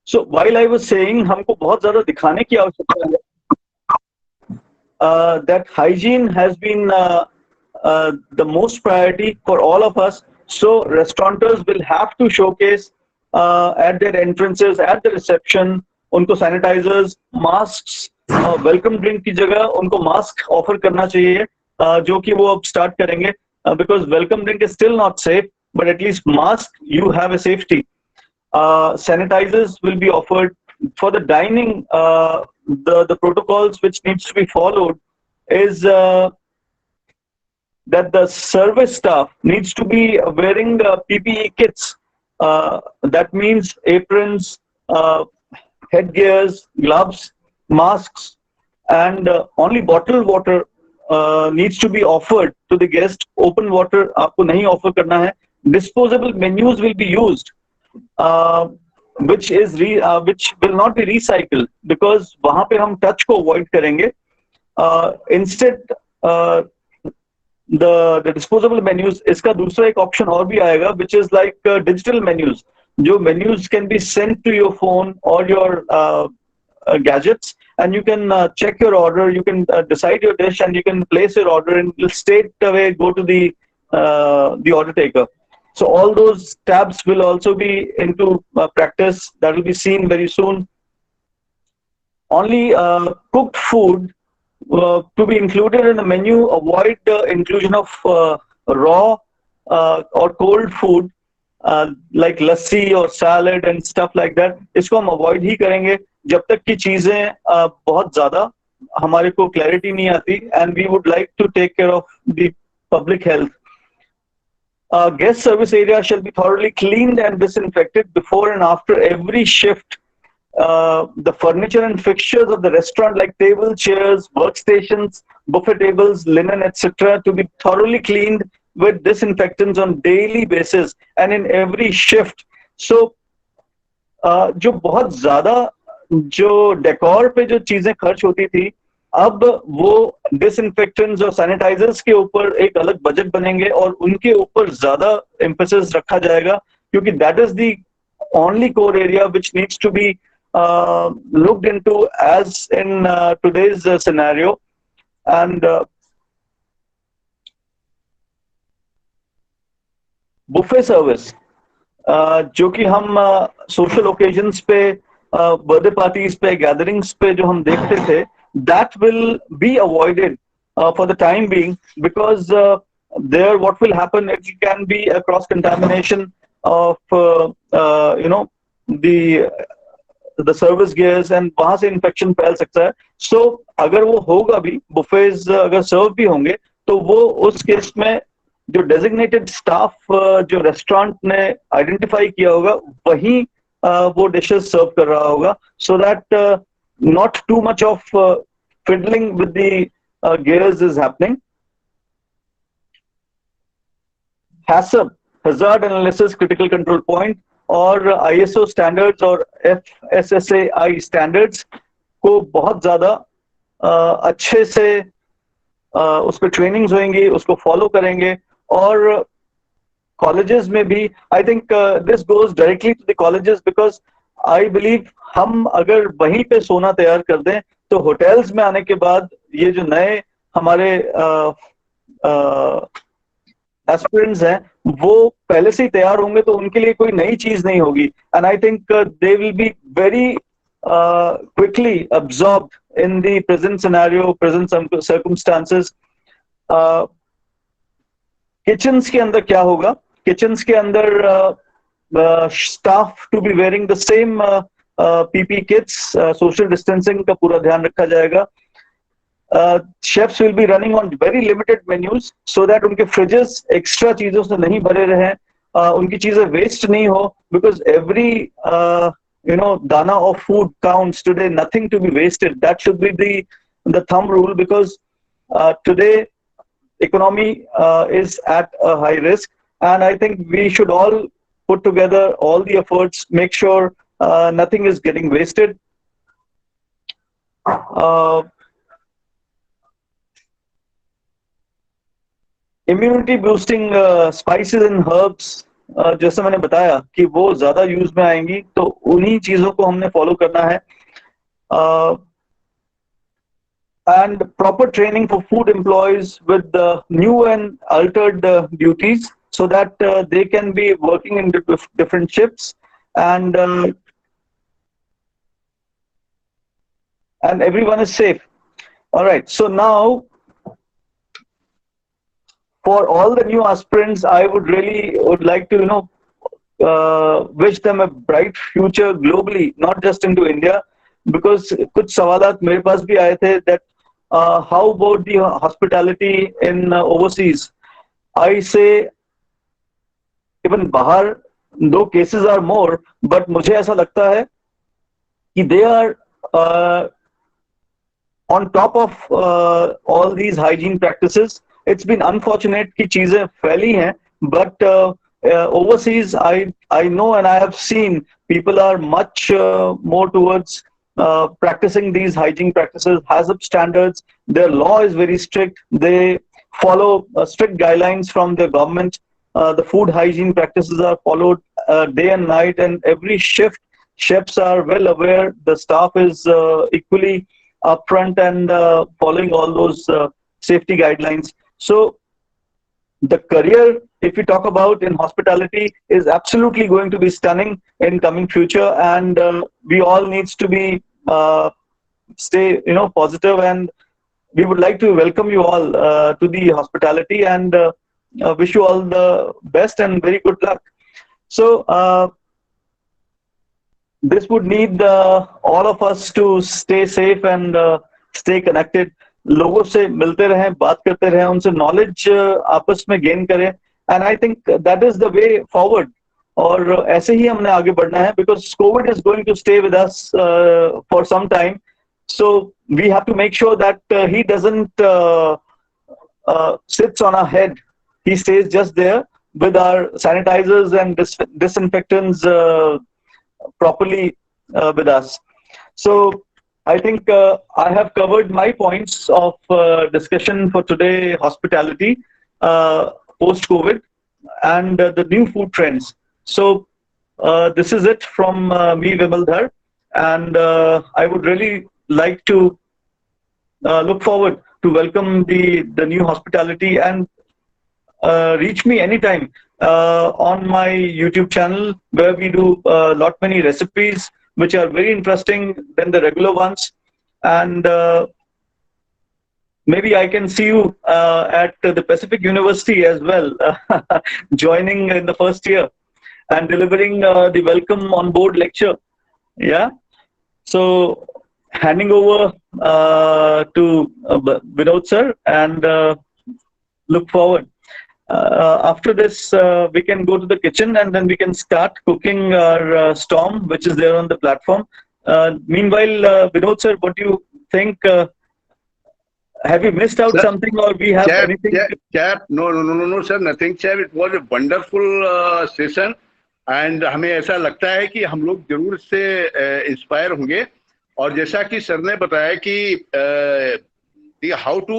So while I was saying हमको बहुत ज़्यादा दिखाने की आवश्यकता है, that hygiene has been the most priority for all of us. So restaurateurs will have to showcase at their entrances, at the reception, उनको sanitizers, masks, welcome drink की जगह उनको mask offer करना चाहिए, जो कि वो अब start करेंगे, because welcome drink is still not safe, but at least mask you have a safety. Sanitizers will be offered for the dining. The protocols which needs to be followed is that the service staff needs to be wearing PPE kits. That means aprons, headgears, gloves, masks, and only bottled water needs to be offered to the guest. Open water आपको नहीं offer करना है. Disposable menus will be used, uh, which will not be recycled, because वहां पे हम touch को avoid करेंगे. Instead, uh, the disposable menus, इसका दूसरा एक option और भी आएगा, which is like digital menus. जो menus can be sent to your phone or your gadgets, and you can check your order, you can decide your dish, and you can place your order, and it'll straight away go to the order taker. So all those tabs will also be into practice. That will be seen very soon. Only cooked food to be included in the menu. Avoid the inclusion of raw or cold food like lassi or salad and stuff like that. इसको हम avoid ही करेंगे जब तक कि चीजें बहुत ज़्यादा हमारे को clarity नहीं आती, and we would like to take care of the public health. Guest service area shall be thoroughly cleaned and disinfected before and after every shift. The furniture and fixtures of the restaurant, like table, chairs, workstations, buffet tables, linen, etc., to be thoroughly cleaned with disinfectants on daily basis and in every shift. So, जो बहुत ज़्यादा जो decor पे जो चीजें खर्च होती थी, अब वो डिसइंफेक्टेंट्स और सैनिटाइजर्स के ऊपर एक अलग बजट बनेंगे और उनके ऊपर ज्यादा एम्फेसिस रखा जाएगा, क्योंकि that is the only core area which needs to be looked into as in today's scenario. And buffet service, जो कि हम सोशल ओकेजन्स पे, बर्थडे पार्टीज पे, गैदरिंग्स पे जो हम देखते थे, that will be avoided for the time being, because there what will happen, it can be a cross contamination of the service gears, and वहां से इन्फेक्शन फैल सकता है. सो अगर वो होगा भी, बुफेज अगर सर्व भी होंगे, तो वो उस केस में जो डेजिग्नेटेड स्टाफ जो रेस्टोरेंट ने आइडेंटिफाई किया होगा, वही वो डिशेस सर्व कर रहा होगा, so that not too much of fiddling with the gears is happening. HACCP, Hazard Analysis Critical Control Point, और ISO standards और FSSAI standards को बहुत ज़्यादा अच्छे से उस पर ट्रेनिंग्स होंगी, उसको फॉलो करेंगे. और कॉलेजेस में भी, I think this goes directly to the colleges, because I believe हम अगर वहीं पे सोना तैयार कर दें, तो होटल्स में आने के बाद ये जो नए हमारे एस्पिरेंट्स हैं, वो पहले से ही तैयार होंगे, तो उनके लिए कोई नई चीज नहीं होगी. And I think they will be very quickly absorbed in the present scenario, present circumstances. Kitchens के अंदर क्या होगा? किचन्स के अंदर staff to be wearing the same PP kits, social distancing का पूरा ध्यान रखा जाएगा. Chefs will be running on very limited menus, so that उनके फ्रिजेस एक्स्ट्रा चीजों से नहीं भरे रहे, उनकी चीजें वेस्ट नहीं हो, बिकॉज एवरी दाना of food counts today, nothing to be wasted. That should be the thumb rule, because today economy is at a high risk, and I think we should all put together all the efforts, make sure nothing is getting wasted. Immunity boosting spices and herbs जैसे मैंने बताया कि वो ज्यादा use में आएंगी, तो उन्हीं चीजों को हमने फॉलो करना है। And proper training for food employees with the new and altered duties, so that they can be working in different shifts, and and everyone is safe. All right. So now, for all the new aspirants, I would like to wish them a bright future globally, not just into India, because कुछ सवालात मेरे पास भी आए थे that how about the hospitality in overseas? I say even बाहर, though cases are more, but मुझे ऐसा लगता है कि they are uh, on top of all these hygiene practices. It's been unfortunate कि चीजें फैली हैं, but overseas I know and I have seen people are much more towards practicing these hygiene practices, HACCP standards. Their law is very strict. They follow strict guidelines from the government. The food hygiene practices are followed day and night, and every shift, chefs are well aware. The staff is equally upfront and following all those safety guidelines. So the career, if we talk about in hospitality, is absolutely going to be stunning in coming future, and we all needs to be stay positive, and we would like to welcome you all to the hospitality, and wish you all the best and very good luck. So this would need all of us to stay safe and stay connected. लोगों से मिलते रहें, बात करते रहें, उनसे knowledge आपस में गेन करें, and I think that is the way forward. और ऐसे ही हमने आगे बढ़ना है, because Covid is going to stay with us for some time, so we have to make sure that he doesn't sits on our head. He stays just there with our sanitizers and disinfectants properly with us. So I think I have covered my points of discussion for today: hospitality, post-COVID, and the new food trends. So this is it from me, Vimaldhar, and I would really like to look forward to welcome the new hospitality, and reach me anytime on my YouTube channel, where we do lot many recipes which are very interesting than the regular ones, and maybe I can see you at the Pacific University as well, joining in the first year and delivering the welcome on board lecture. Yeah. So handing over to Vinod sir, and look forward. After this, we can go to the kitchen, and then we can start cooking our storm, which is there on the platform. Meanwhile, Vinod sir, what do you think? Have you missed out something, or we have anything? No, sir, nothing, sir. It was a wonderful session, and हमें ऐसा लगता है कि हम लोग जरूर इससे inspire होंगे। और जैसा कि सर ने बताया कि how to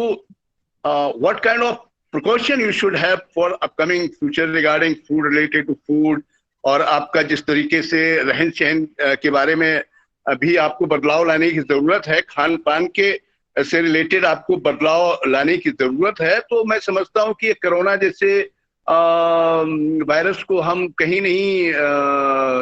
what kind of precaution you should have for upcoming future regarding food, related to food, और आपका जिस तरीके से रहन सहन के बारे में अभी आपको बदलाव लाने की जरूरत है, खान पान के से रिलेटेड आपको बदलाव लाने की जरूरत है। तो मैं समझता हूँ कि कोरोना जैसे वायरस को हम कहीं नहीं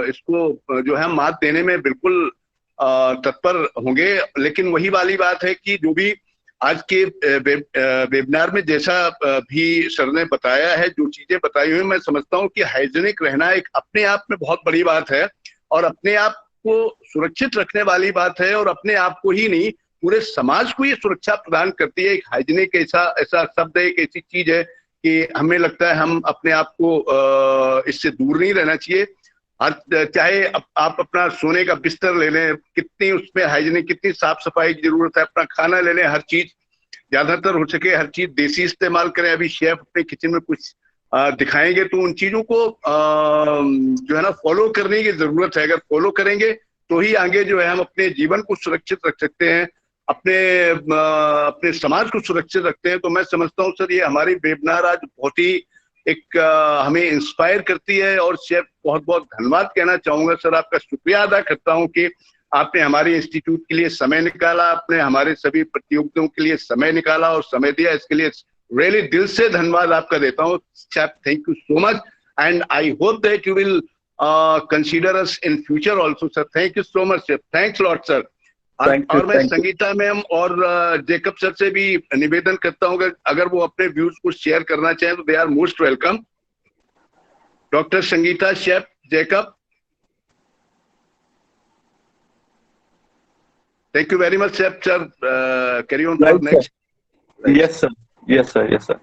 इसको जो है मात देने में बिल्कुल तत्पर होंगे। लेकिन वही वाली बात है कि जो भी आज के वेबिनार में जैसा भी सर ने बताया है, जो चीजें बताई हुई, मैं समझता हूँ कि हाइजीनिक रहना एक अपने आप में बहुत बड़ी बात है, और अपने आप को सुरक्षित रखने वाली बात है, और अपने आप को ही नहीं पूरे समाज को ये सुरक्षा प्रदान करती है। एक हाइजीनिक ऐसा शब्द है, एक ऐसी चीज है कि हमें लगता है हम अपने आप को इससे दूर नहीं रहना चाहिए। चाहे आप अपना सोने का बिस्तर ले लें, कितनी उसमें हाइजीनिक, कितनी साफ सफाई की जरूरत है, अपना खाना ले लें, हर चीज ज्यादातर हो सके हर चीज देसी इस्तेमाल करें। अभी शेफ अपने किचन में कुछ दिखाएंगे तो उन चीजों को जो है ना फॉलो करने की जरूरत है। अगर फॉलो करेंगे तो ही आगे जो है हम अपने जीवन को सुरक्षित रख सकते हैं, अपने समाज को सुरक्षित रखते हैं। तो मैं समझता हूँ सर, ये हमारी वेबिनार आज बहुत ही एक हमें इंस्पायर करती है। और शेफ बहुत बहुत धन्यवाद कहना चाहूंगा सर, आपका शुक्रिया अदा करता हूं कि आपने हमारे इंस्टीट्यूट के लिए समय निकाला, आपने हमारे सभी प्रतियोगिताओं के लिए समय निकाला और समय दिया, इसके लिए रियली दिल से धन्यवाद आपका देता हूं chef. Thank you so much and I hope that you will consider us in future also sir. Thank you so much chef, thanks lot sir. और मैं संगीता मैम और जेकब सर से भी निवेदन करता हूँ अगर वो अपने व्यूज को शेयर करना चाहें तो they are most welcome. Doctor Sangeeta, chef Jacob, thank you very much chef sir, carry on for Right, next. Right. Yes sir, yes sir, yes sir.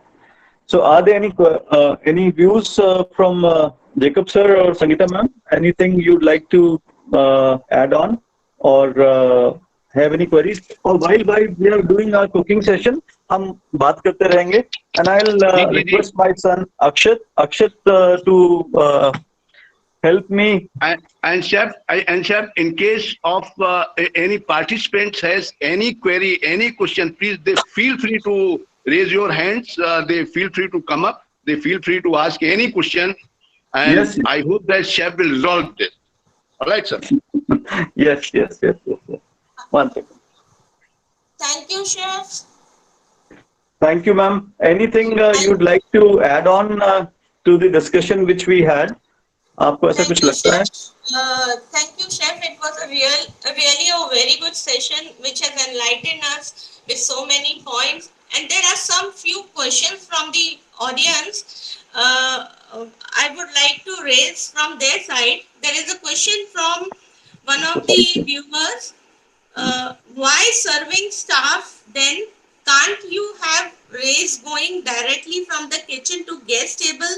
So are there any views from Jacob sir or Sangeeta ma'am? Anything you'd like to add on or have any queries? Or while we are doing our cooking session, हम बात करते रहेंगे and I'll request my son Akshat to help me. And chef, in case of any participants has any query, any question, please they feel free to raise your hands. They feel free to come up. They feel free to ask any question, and Yes. I hope that chef will resolve this. All right, sir. Yes. One second. Thank you, chef. Thank you, ma'am. Anything you'd like to add on to the discussion which we had? आपको ऐसा कुछ लगता है? Thank you, chef. It was really a very good session which has enlightened us with so many points. And there are some few questions from the audience. I would like to raise from their side. There is a question from one of the viewers. Why serving staff then can't you have raised going directly from the kitchen to guest table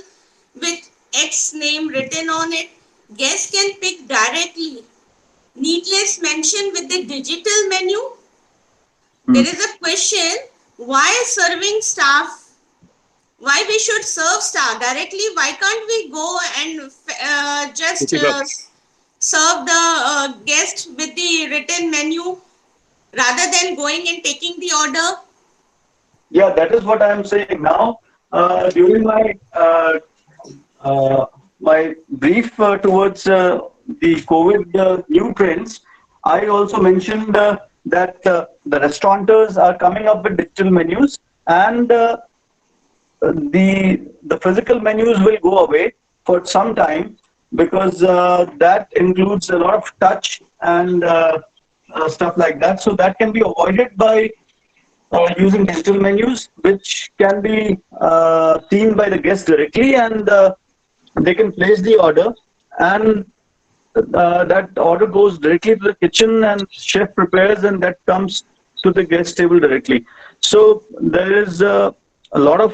with X name written on it? Guests can pick directly. Needless mention with the digital menu. There is a question, why serving staff? Why we should serve staff directly? Why can't we go and just serve the guest with the written menu rather than going and taking the order? Yeah, that is what I am saying now. During my brief towards the COVID new trends, I also mentioned that the restaurateurs are coming up with digital menus, and the physical menus will go away for some time, because that includes a lot of touch and stuff like that. So that can be avoided by using digital menus, which can be seen by the guest directly, and they can place the order, and that order goes directly to the kitchen and chef prepares, and that comes to the guest table directly. So there is a lot of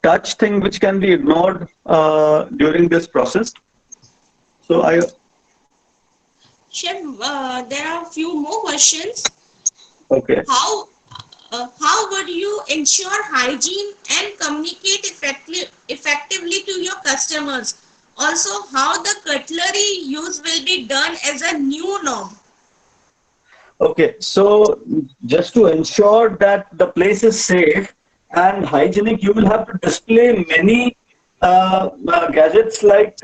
touch thing which can be ignored during this process. So Chef, there are a few more questions. Okay. How would you ensure hygiene and communicate effectively to your customers? Also, how the cutlery use will be done as a new norm? Okay, so just to ensure that the place is safe and hygienic, you will have to display many gadgets like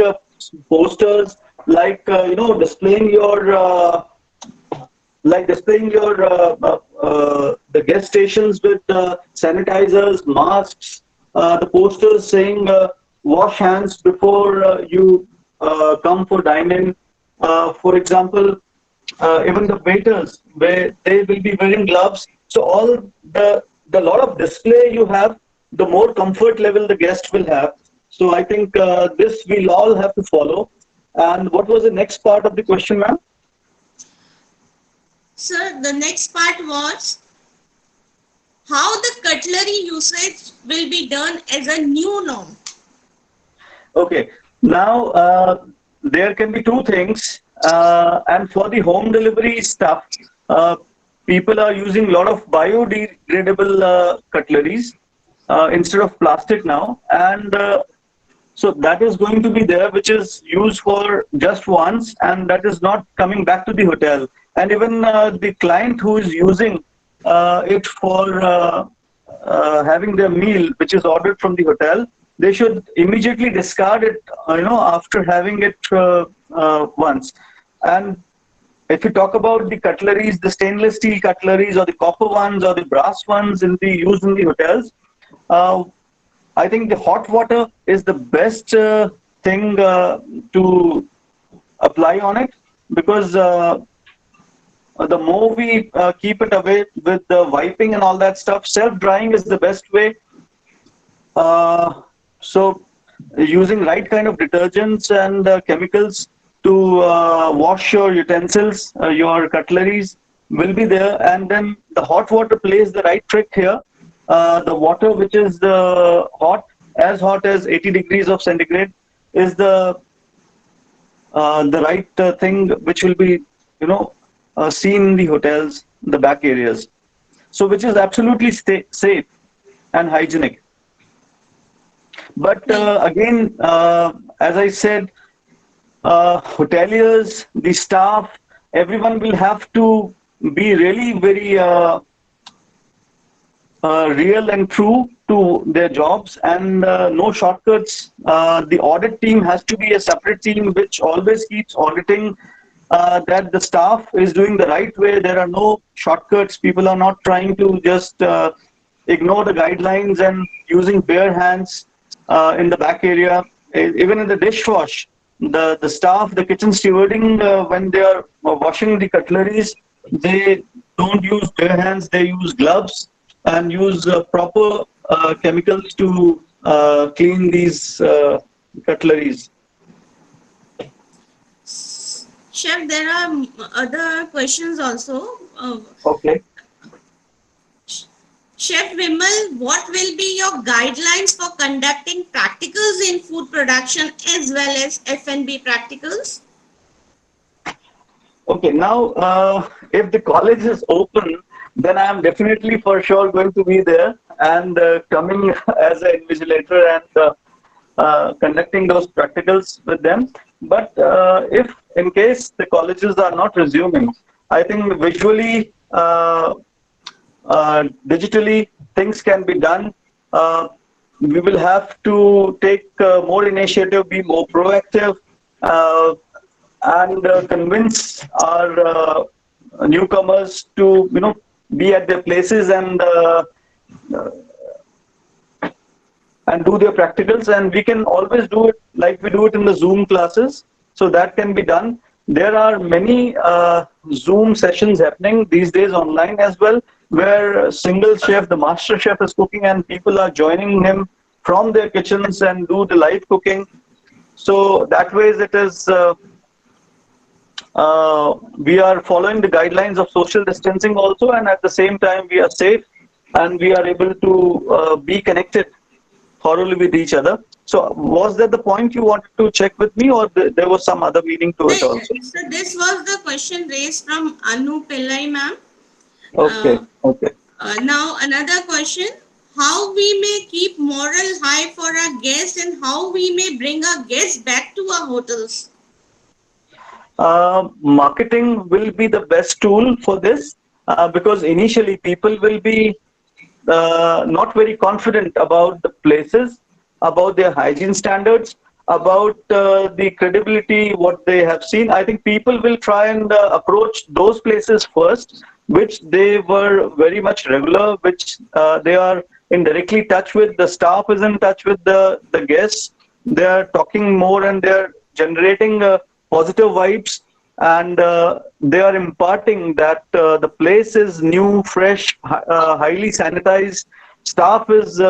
posters, like displaying your the guest stations with sanitizers, masks, the posters saying wash hands before you come for dine-in. For example, even the waiters, where they will be wearing gloves. So all the lot of display you have, the more comfort level the guest will have. So I think this we'll all have to follow. And what was the next part of the question, ma'am? Sir, the next part was how the cutlery usage will be done as a new norm. Okay, now there can be two things. And for the home delivery stuff, people are using a lot of biodegradable cutleries instead of plastic now. And so that is going to be there, which is used for just once, and that is not coming back to the hotel. And even the client who is using it for having their meal, which is ordered from the hotel, they should immediately discard it, after having it once. And if you talk about the cutleries, the stainless steel cutleries or the copper ones or the brass ones used in the hotels, uh, I think the hot water is the best thing to apply on it, because the more we keep it away with the wiping and all that stuff, self-drying is the best way. So using right kind of detergents and chemicals to wash your utensils, your cutleries will be there, and then the hot water plays the right trick here. The water which is as hot as 80 degrees of centigrade, is the right thing which will be, seen in the hotels, the back areas. So which is absolutely safe and hygienic. But again, as I said, hoteliers, the staff, everyone will have to be really very real and true to their jobs, and no shortcuts. The audit team has to be a separate team which always keeps auditing that the staff is doing the right way. There are no shortcuts. People are not trying to just ignore the guidelines and using bare hands in the back area. Even in the dishwash, the staff, the kitchen stewarding, when they are washing the cutleries, they don't use bare hands. They use gloves and use proper chemicals to clean these cutleries. Chef, there are other questions also. Okay. Chef Vimal, what will be your guidelines for conducting practicals in food production as well as F&B practicals? Okay, now if the college is open, then I am definitely for sure going to be there and coming as an invigilator and conducting those practicals with them. But if in case the colleges are not resuming, I think visually, digitally, things can be done. We will have to take more initiative, be more proactive, and convince our newcomers to be at their places and do their practicals. And we can always do it like we do it in the Zoom classes, so that can be done. There are many Zoom sessions happening these days online as well, where single chef, the master chef, is cooking and people are joining him from their kitchens and do the live cooking. So that way it is we are following the guidelines of social distancing also, and at the same time we are safe and we are able to be connected thoroughly with each other. So was that the point you wanted to check with me, or there was some other meaning to it also? So this was the question raised from Anu Pillai ma'am. Okay, okay. Now another question: how we may keep moral high for our guests and how we may bring our guests back to our hotels? Marketing will be the best tool for this, because initially people will be not very confident about the places, about their hygiene standards, about the credibility, what they have seen. I think people will try and approach those places first, which they were very much regular, which they are in directly touch with. The staff is in touch with the guests. They are talking more and they are generating positive vibes, and they are imparting that the place is new, fresh, highly sanitized. Staff is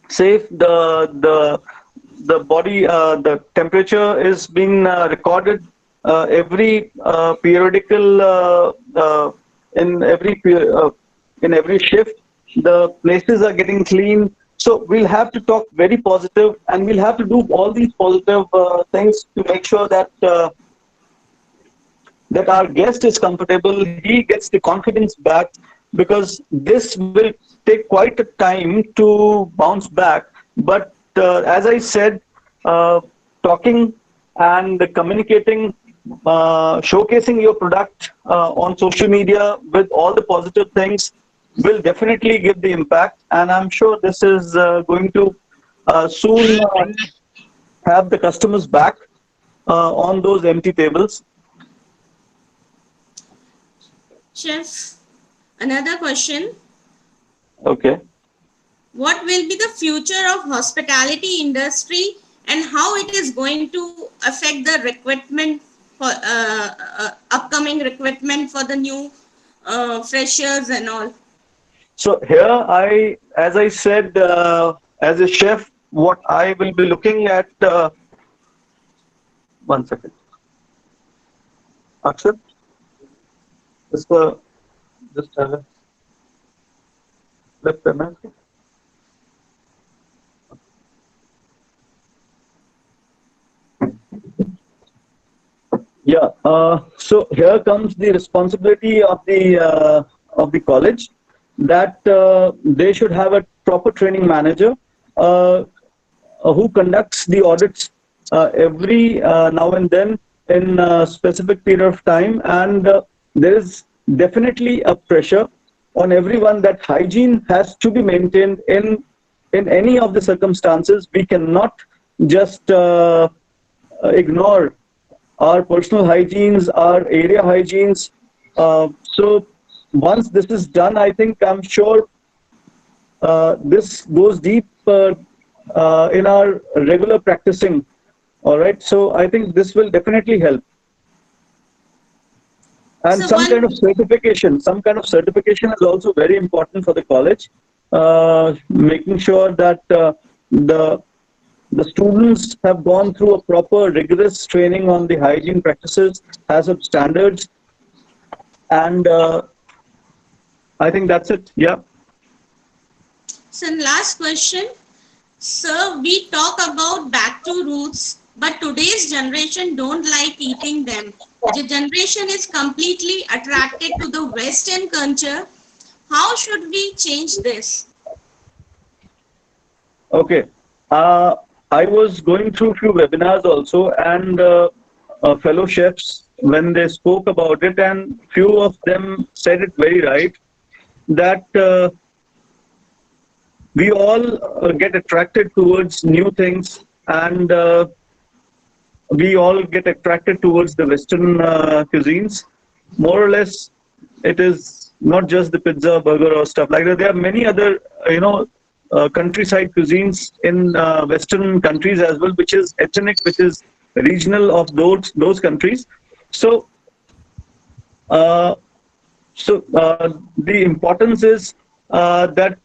safe. The body, the temperature is being recorded every periodical in every shift. The places are getting clean. So we'll have to talk very positive, and we'll have to do all these positive things to make sure that that our guest is comfortable, he gets the confidence back, because this will take quite a time to bounce back. But as I said, talking and communicating, showcasing your product on social media with all the positive things, will definitely give the impact, and I'm sure this is going to soon have the customers back on those empty tables. Chef, another question. Okay. What will be the future of hospitality industry and how it is going to affect the recruitment for upcoming recruitment for the new freshers and all? So here, as I said, as a chef, what I will be looking at. One second. Akshat, just have a left payment. Yeah. So here comes the responsibility of the college, that they should have a proper training manager who conducts the audits every now and then in a specific period of time, and there is definitely a pressure on everyone that hygiene has to be maintained in any of the circumstances. We cannot just ignore our personal hygienes, our area hygienes. So once this is done, I think, I'm sure this goes deep in our regular practicing. All right. So I think this will definitely help. And So some kind of certification, is also very important for the college, making sure that the students have gone through a proper rigorous training on the hygiene practices, has of standards, and I think that's it. Yeah. So last question. Sir, we talk about back to roots, but today's generation don't like eating them. The generation is completely attracted to the Western culture. How should we change this? Okay. I was going through a few webinars also, and fellow chefs, when they spoke about it, and few of them said it very right, that we all get attracted towards new things, and we all get attracted towards the Western cuisines. More or less, it is not just the pizza, burger, or stuff like that. There are many other, countryside cuisines in Western countries as well, which is ethnic, which is regional of those countries. So, uh, the importance is that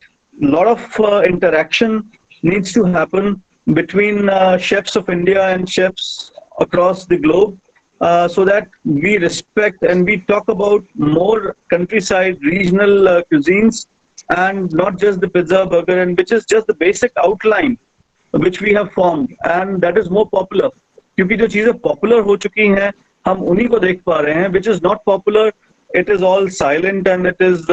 a lot of interaction needs to happen between chefs of India and chefs across the globe, so that we respect and we talk about more countryside regional cuisines, and not just the pizza, burger, and which is just the basic outline which we have formed, and that is more popular. क्योंकि जो चीजें popular हो चुकी हैं, हम उन्हीं को देख पा रहे हैं. Which is not popular, it is all silent, and it is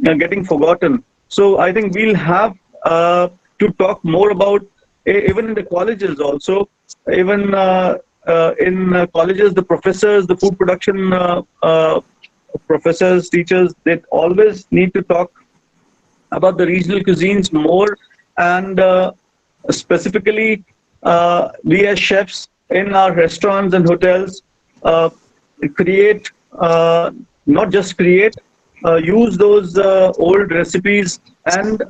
getting forgotten. So I think we'll have to talk more about, even in the colleges also, even in colleges, the professors, the food production professors, teachers, they always need to talk about the regional cuisines more, and specifically we as chefs in our restaurants and hotels create, not just create, use those old recipes, and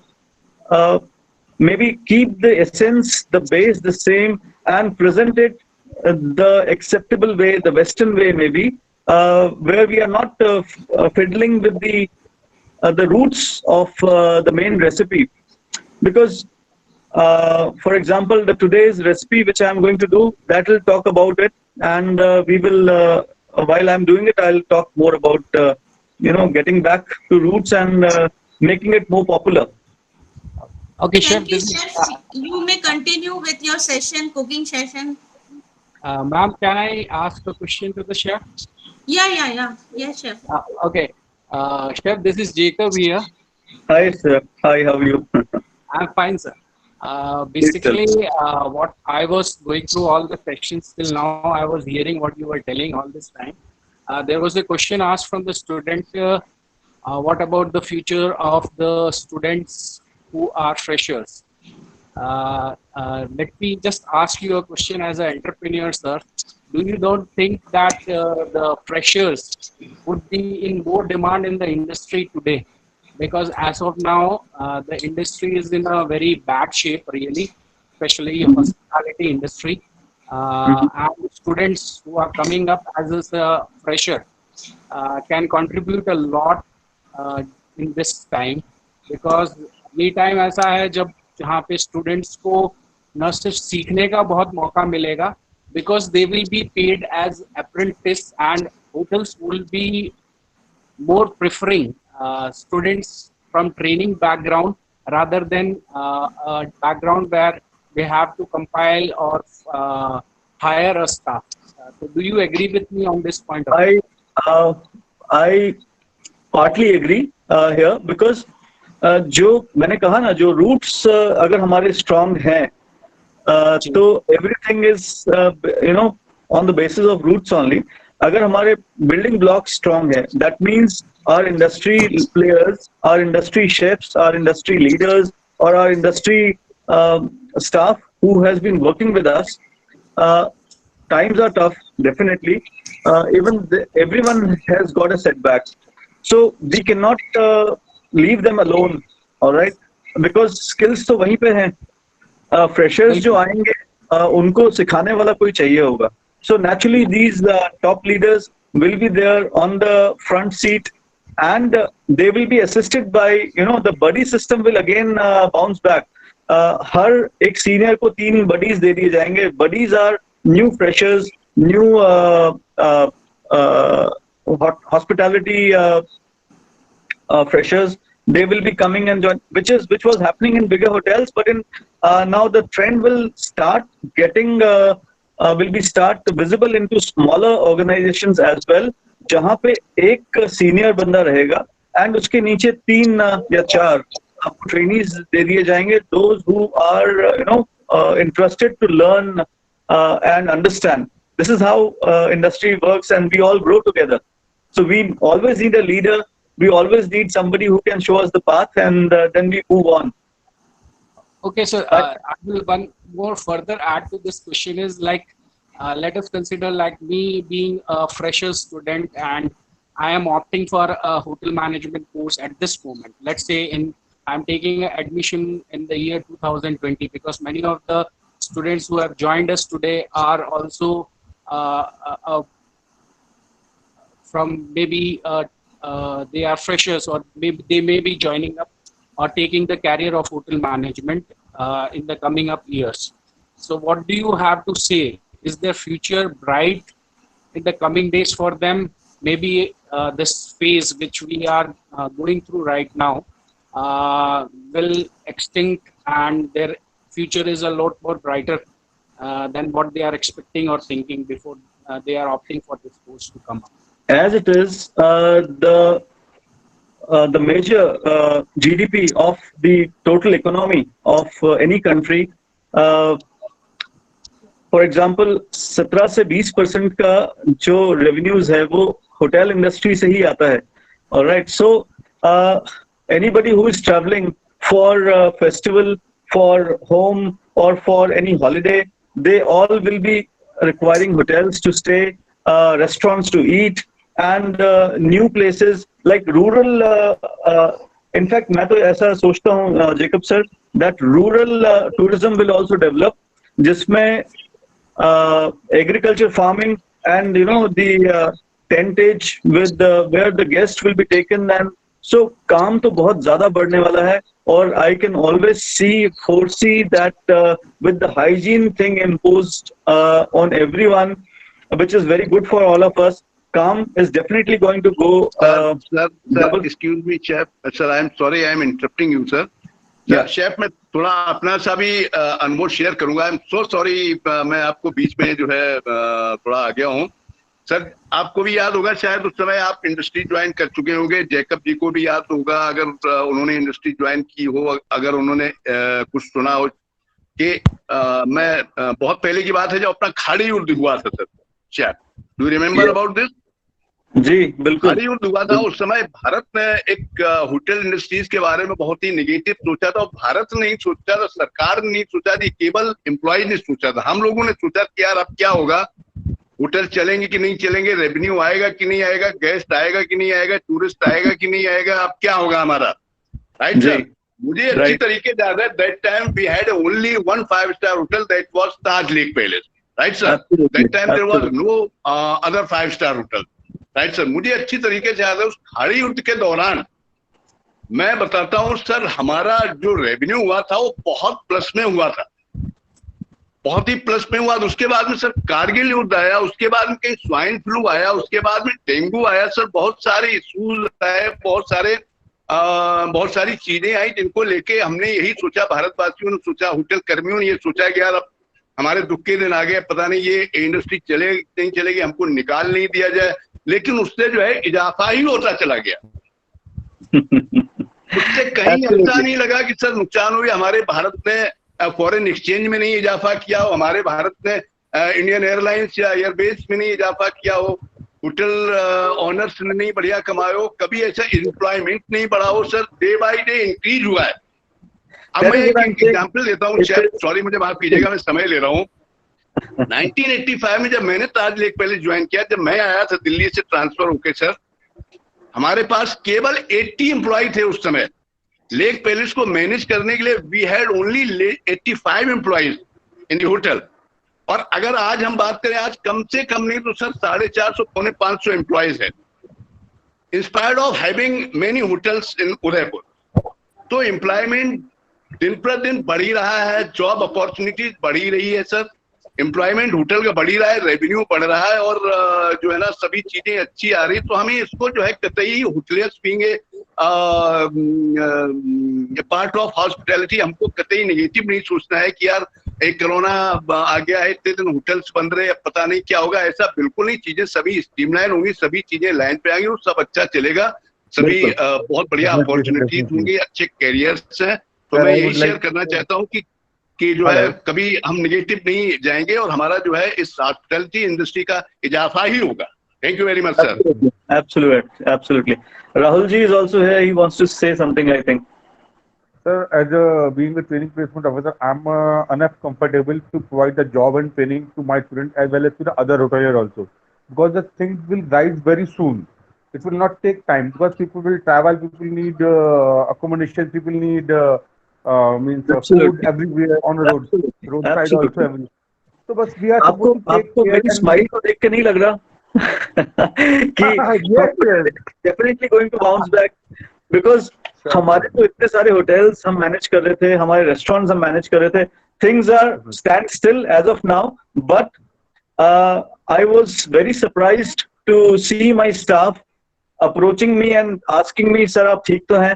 maybe keep the essence, the base the same, and present it the acceptable way, the Western way maybe, where we are not fiddling with the roots of the main recipe. Because for example, today's recipe which I'm going to do, that will talk about it, and we will, while I'm doing it, I'll talk more about getting back to roots and making it more popular. Okay, chef. Thank you, chef. You may continue with your session, cooking session. Ma'am, can I ask a question to the chef? Yeah, chef. Okay, chef, this is Jacob here. Hi, sir. Hi, how are you? I'm fine, sir. Basically, what I was going through all the sessions till now, I was hearing what you were telling all this time. There was a question asked from the student what about the future of the students who are freshers? Let me just ask you a question as an entrepreneur, sir. Do you don't think that the freshers would be in more demand in the industry today? Because as of now, the industry is in a very bad shape, really, especially hospitality industry. And students who are coming up as a fresher can contribute a lot uh, in this time, because ये time ऐसा है जब जहाँ पे students को न सिर्फ सीखने का बहुत मौका मिलेगा, because they will be paid as apprentice, and hotels will be more preferring students from training background rather than a background where they have to compile or hire a staff. So do you agree with me on this point of view? I I partly agree here because जो मैंने कहा ना, जो roots अगर हमारे strong हैं, तो everything is on the basis of roots only. अगर हमारे building blocks strong है, that means our industry players, our industry chefs, our industry leaders, or our industry staff who has been working with us, times are tough, definitely. Everyone has got a setback. So we cannot leave them alone, all right? Because skills तो वहीं पे हैं. Freshers जो आएंगे, उनको सिखाने वाला कोई चाहिए होगा. So naturally, these top leaders will be there on the front seat, and they will be assisted by, the buddy system will again bounce back. हर एक senior को 3 buddies दे दिए जाएंगे. Buddies are new freshers, new hospitality freshers. They will be coming and join, which was happening in bigger hotels, but in now the trend will start getting start visible into smaller organizations as well, जहाँ पे एक senior बंदा रहेगा and उसके नीचे 3 या 4 आपको trainees दे दिए जाएंगे, those who are interested to learn and understand. This is how industry works, and we all grow together. So we always need a leader. We always need somebody who can show us the path, and then we move on. Okay, so I will one more further add to this question is like, let us consider like me being a fresher student and I am opting for a hotel management course at this moment. Let's say I'm taking admission in the year 2020, because many of the students who have joined us today are also from maybe they are freshers, or maybe they may be joining up or taking the career of hotel management in the coming up years. So what do you have to say? Is their future bright in the coming days for them? Maybe this phase which we are going through right now will extinct, and their future is a lot more brighter than what they are expecting or thinking before they are opting for this course to come up. As it is, the major GDP of the total economy of any country, for example, 17 से 20% का जो revenues है वो hotel industry से ही आता है. All right. So anybody who is traveling for a festival, for home, or for any holiday, they all will be requiring hotels to stay, restaurants to eat, and new places like rural. In fact, मैं तो ऐसा सोचता हूँ, Jacob sir, that rural tourism will also develop, जिसमें agriculture, farming, and the tentage with where the guests will be taken, and so काम तो बहुत ज़्यादा बढ़ने वाला है. Or I can always foresee that with the hygiene thing imposed on everyone, which is very good for all of us, काम is definitely going to go. Sir, excuse me, chef. Sir, I'm sorry, I'm interrupting you, sir. Yeah. Chef मैं थोड़ा अपना सा भी अनुभव share करूंगा. I am so sorry, मैं आपको बीच में जो है थोड़ा आ गया हूँ. सर, आपको भी याद होगा शायद उस समय आप इंडस्ट्री ज्वाइन कर चुके होंगे. जैकब जी को भी याद होगा अगर उन्होंने इंडस्ट्री ज्वाइन की हो, अगर उन्होंने कुछ सुना हो कि मैं बहुत पहले की बात है जब अपना खाड़ी युद्ध हुआ था sir. Chef, do you remember about this? जी बिल्कुल। हॉलीवुड हुआ था उस समय। भारत ने एक होटल इंडस्ट्रीज के बारे में बहुत ही निगेटिव सोचा था, और भारत ने नहीं सोचा था, सरकार ने नहीं सोचा थी, केवल एम्प्लॉय ने सोचा था। हम लोगों ने सोचा कि यार अब क्या होगा, होटल चलेंगे कि नहीं चलेंगे, रेवेन्यू आएगा कि नहीं आएगा, गेस्ट आएगा कि नहीं आएगा, टूरिस्ट आएगा कि नहीं आएगा, अब क्या होगा हमारा, राइट सर। मुझे अच्छी तरीके से याद है, that time we had only one 5-स्टार hotel, that was Taj Lake Palace, right sir. That time there was no other 5-स्टार होटल, राइट सर। मुझे अच्छी तरीके से याद है, उस खाड़ी युद्ध के दौरान मैं बताता हूँ सर, हमारा जो रेवेन्यू हुआ था वो बहुत प्लस में हुआ था, बहुत ही प्लस में हुआ। उसके बाद में सर कारगिल युद्ध आया, उसके बाद में कहीं स्वाइन फ्लू आया, उसके बाद में डेंगू आया सर, बहुत सारे इश्यूज आए, बहुत सारी चीजें आई जिनको लेके हमने यही सोचा, भारतवासियों ने सोचा, होटल कर्मियों ने ये सोचा कि यार अब हमारे दुख के दिन आ गए, पता नहीं ये इंडस्ट्री चले नहीं चलेगी, हमको निकाल नहीं दिया जाए। लेकिन उससे जो है इजाफा ही होता चला गया। उससे कहीं ऐसा नहीं लगा कि सर नुकसान हुई। हमारे भारत ने फॉरेन एक्सचेंज में नहीं इजाफा किया हो, हमारे भारत ने इंडियन एयरलाइंस या एयरबेस में नहीं इजाफा किया हो, होटल ऑनर्स ने नहीं बढ़िया कमाए हो, कभी ऐसा एम्प्लॉयमेंट नहीं बढ़ा हो sir, day by day increase हुआ है। अब मैं एक एग्जाम्पल देता हूँ, सॉरी मुझे माफ कीजिएगा, मैं समय ले रहा हूँ। 1985 में जब मैंने ताज लेक पैलेस ज्वाइन किया, जब मैं आया था दिल्ली से ट्रांसफर होके सर, हमारे पास केवल 80 एम्प्लॉय थे उस समय। लेक पैलेस को मैनेज करने के लिए we had only 85 employees in the hotel. और अगर आज हम बात करें, आज कम से कम नहीं तो सर 450 पौने 500 एम्प्लॉयज है, inspired of having many hotels in Udaipur. तो एम्प्लॉयमेंट दिन प्रतिदिन बढ़ ही रहा है, जॉब अपॉर्चुनिटीज बढ़ ही रही है सर, एम्प्लॉयमेंट होटल का बढ़ ही रहा है, रेवेन्यू बढ़ रहा है, और जो है ना सभी चीजें अच्छी आ रही। तो हमें इसको जो है कतई hoteliers being a part of hospitality, हमको कतई नेगेटिव नहीं सोचना है कि यार एक कोरोना आ गया है, इतने दिन होटल्स बंद रहे, अब पता नहीं क्या होगा, ऐसा बिल्कुल नहीं। चीजें सभी स्ट्रीमलाइन होंगी, सभी चीजें लाइन पे आएंगी और सब अच्छा चलेगा, सभी बहुत बढ़िया अपॉर्चुनिटीज होंगी, अच्छे कैरियर्स हैं। तो मैं यही शेयर करना चाहता हूँ कि जो है कभी हम नेगेटिव नहीं जाएंगे, और हमारा जो है इस हॉस्पिटैलिटी इंडस्ट्री का इजाफा ही होगा। Thank you very much, sir. Absolutely. Rahul ji is also here. He wants to say something, I think. Sir, as being a training placement officer, I'm enough comfortable to provide the job and training to my students as well as to the other hotelier also, because the things will rise very soon. It will not take time because people will travel, people need accommodation, people need food everywhere on the roadside also everywhere. So, but we are supposed to take care. मेरी smile को देख के नहीं लग रहा कि definitely going to bounce back, because हमारे तो इतने सारे होटल्स हम मैनेज कर रहे थे, हमारे रेस्टोरेंट्स हम मैनेज कर रहे थे. Things are stand still as of now, but I was very surprised to see my staff approaching me and asking me, sir आप ठीक तो हैं,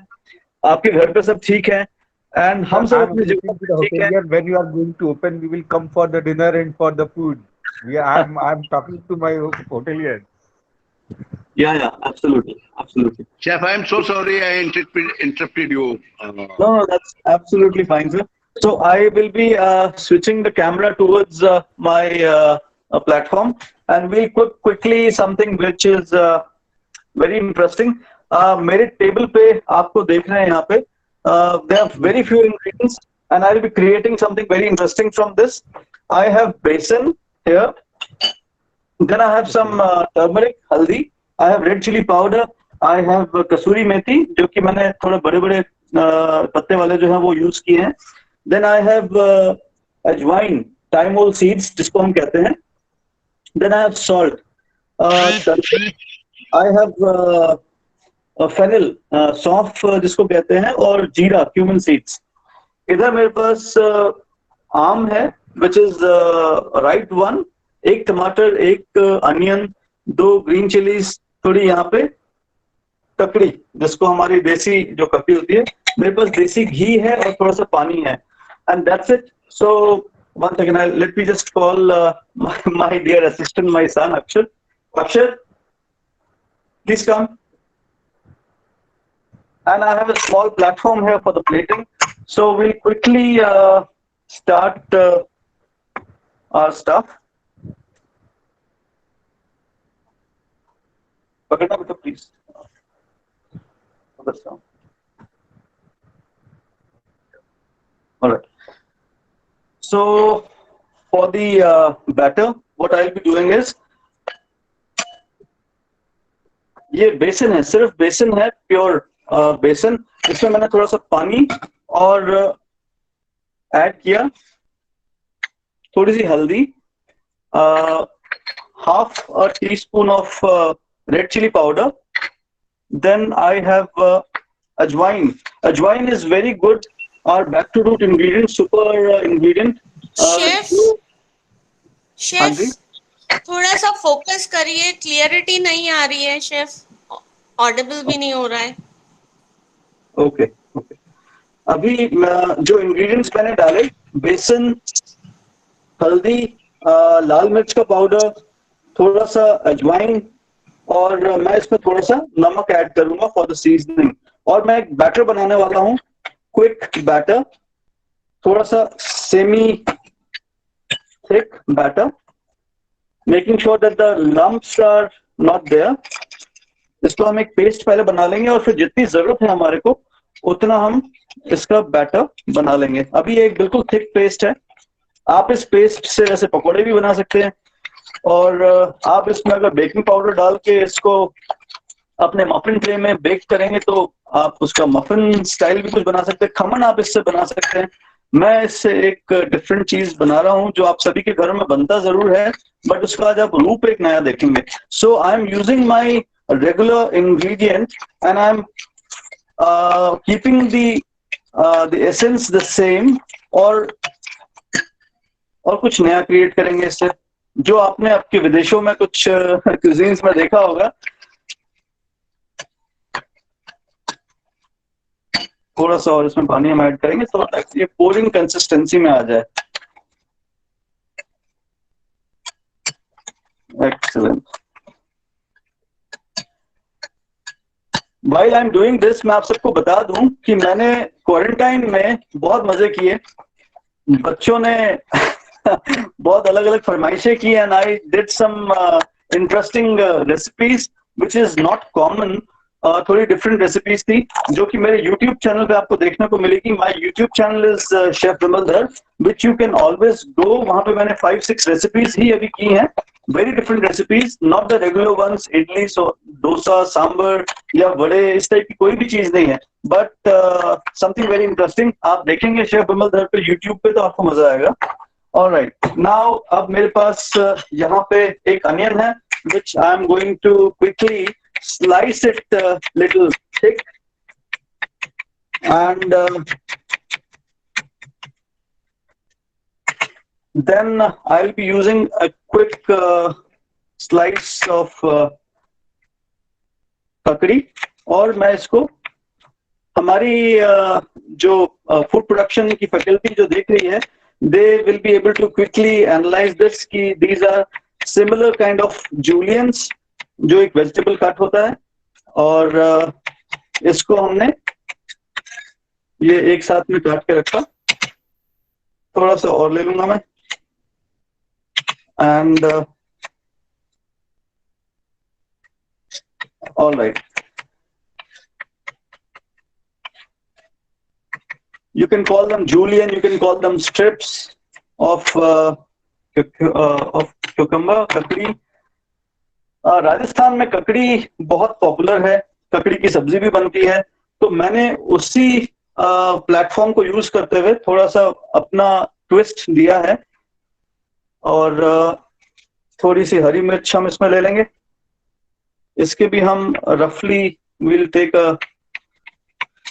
आपके घर पे सब ठीक है, and हम सब अपनी जगह पे ठीक है. When you are going to open, we will come for the dinner and for the food. I'm talking to my hotelier. Yeah, absolutely. Chef, I am so sorry I interrupted you. No, that's absolutely fine, sir. So I will be switching the camera towards my platform, and we'll quickly something which is very interesting. मेरे table पे आपको देख रहे हैं यहाँ पे, there are very few ingredients, and I will be creating something very interesting from this. I have besan here. Then I have some turmeric, haldi. I have red chili powder. I have kasuri methi, जो कि मैंने थोड़े बड़े-बड़े पत्ते वाले जो हैं वो यूज किए हैं. Then I have ajwain, thymol seeds, जिसको हम कहते हैं. Then I have salt. I have fennel, सौंफ जिसको कहते हैं, और जीरा, cumin seeds. इधर मेरे पास आम है, which is right one. एक टमाटर, एक अनियन, 2 ग्रीन चिलीज, थोड़ी यहाँ पे ककड़ी, जिसको हमारी देसी जो ककड़ी होती है. मेरे पास देसी घी है और थोड़ा सा पानी है, and that's it. So one second, let me just call my dear assistant, my son Akshat. Akshat, please come. And I have a small platform here for the plating. So we'll quickly start our stuff. पकड़ना बेटा please. All right. So for the batter, what I'll be doing is, ये बेसन है, सिर्फ बेसन है, pure बेसन। इसमें मैंने थोड़ा सा पानी और ऐड किया, थोड़ी सी हल्दी, half a teaspoon of red chili powder. Then I have ajwain. Ajwain is very good, our back to root ingredient, super ingredient. Chef हाँ जी, थोड़ा सा फोकस करिए, क्लियरिटी नहीं आ रही है शेफ, ऑडिबल भी नहीं हो रहा है। Okay okay. अभी जो इंग्रेडिएंट्स मैंने डाले, बेसन, हल्दी, लाल मिर्च का पाउडर, थोड़ा सा अजवाइन, और मैं इसमें थोड़ा सा नमक ऐड करूंगा फॉर द सीजनिंग। और मैं एक बैटर बनाने वाला हूँ, क्विक बैटर, थोड़ा सा semi thick batter, making sure that the lumps are not there. इसको हम एक पेस्ट पहले बना लेंगे और फिर जितनी जरूरत है हमारे को उतना हम इसका बैटर बना लेंगे। अभी एक बिल्कुल थिक पेस्ट है, आप इस पेस्ट से वैसे पकौड़े भी बना सकते हैं, और आप इसमें अगर बेकिंग पाउडर डाल के इसको अपने मफिन ट्रे में बेक करेंगे तो आप उसका मफिन स्टाइल भी कुछ बना सकते हैं। खमन आप इससे बना सकते हैं। मैं इससे एक डिफरेंट चीज बना रहा हूं जो आप सभी के घर में बनता जरूर है, बट उसका आज आप रूप एक नया देखेंगे। So I am using my regular ingredient and I am keeping the essence the same, और कुछ नया क्रिएट करेंगे इससे, जो आपने आपके विदेशों में कुछ क्यूजीन्स में देखा होगा। थोड़ा सा और इसमें पानी हम ऐड करेंगे तो ये पोरिंग कंसिस्टेंसी में आ जाए। Excellent. While I am doing this, मैं आप सबको बता दूं कि मैंने क्वारंटाइन में बहुत मजे किए। बच्चों ने बहुत अलग अलग फरमाइशें की, and I did some interesting recipes which is not common. थोड़ी डिफरेंट रेसिपीज थी जो कि मेरे YouTube चैनल पे आपको देखने को मिलेगी। My YouTube channel is chef Vimal Dhar, which you can always go. वहां पे मैंने 5-6 रेसिपीज ही अभी की हैं, very different recipes, not the regular ones, idli, dosa, sambar या वड़े, इस टाइप की कोई भी चीज नहीं है, बट समथिंग वेरी इंटरेस्टिंग। आप देखेंगे शेफ विमल धर पे YouTube पे तो आपको मजा आएगा। ऑलराइट, नाउ अब मेरे पास यहाँ पे एक अनियन है, which I am going to quickly slice it little thick, and then I'll be using a quick slice of ककड़ी, और मैं इसको हमारी जो फूड प्रोडक्शन की फैकल्टी जो देख रही है, they will be able to quickly analyze this कि these are similar kind of juliennes, जो एक वेजिटेबल कट होता है, और इसको हमने ये एक साथ में काट के रखा। थोड़ा सा और ले लूंगा मैं, and all right, you can call them julienne, you can call them strips of cucumber, ककड़ी। राजस्थान में ककड़ी बहुत पॉपुलर है, ककड़ी की सब्जी भी बनती है, तो मैंने उसी प्लेटफॉर्म को यूज करते हुए थोड़ा सा अपना ट्विस्ट दिया है, और थोड़ी सी हरी मिर्च हम इसमें ले लेंगे। इसके भी हम रफली विल टेक अ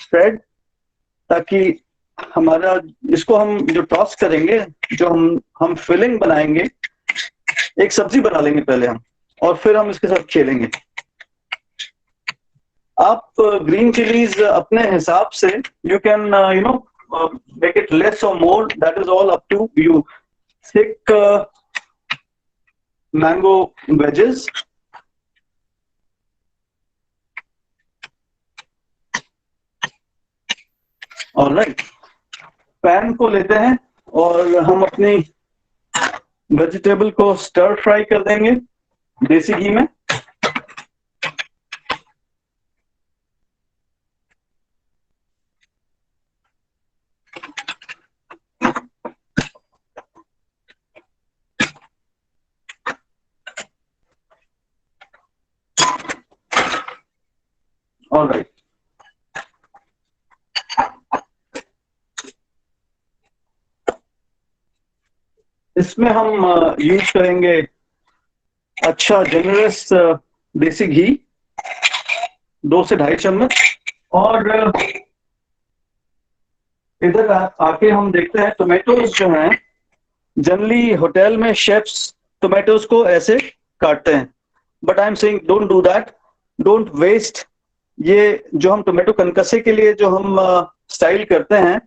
स्प्रेड, ताकि हमारा इसको हम जो टॉस करेंगे, जो हम फिलिंग बनाएंगे, एक सब्जी बना लेंगे पहले हम, और फिर हम इसके साथ खेलेंगे। आप ग्रीन चिलीज अपने हिसाब से you can make it less और more, that is all up to you. Thick mango wedges, alright, pan को लेते हैं और हम अपनी वेजिटेबल को स्टर फ्राई कर देंगे देसी घी में। All right. इसमें हम यूज करेंगे अच्छा जनरस देसी घी 2 से 2.5 चम्मच। और इधर आके हम देखते हैं टोमेटोज जो हैं, जनरली होटल में शेफ्स टोमेटोज को ऐसे काटते हैं, but I am saying don't do that, don't waste. ये जो हम टोमेटो कनकसे के लिए जो हम स्टाइल करते हैं,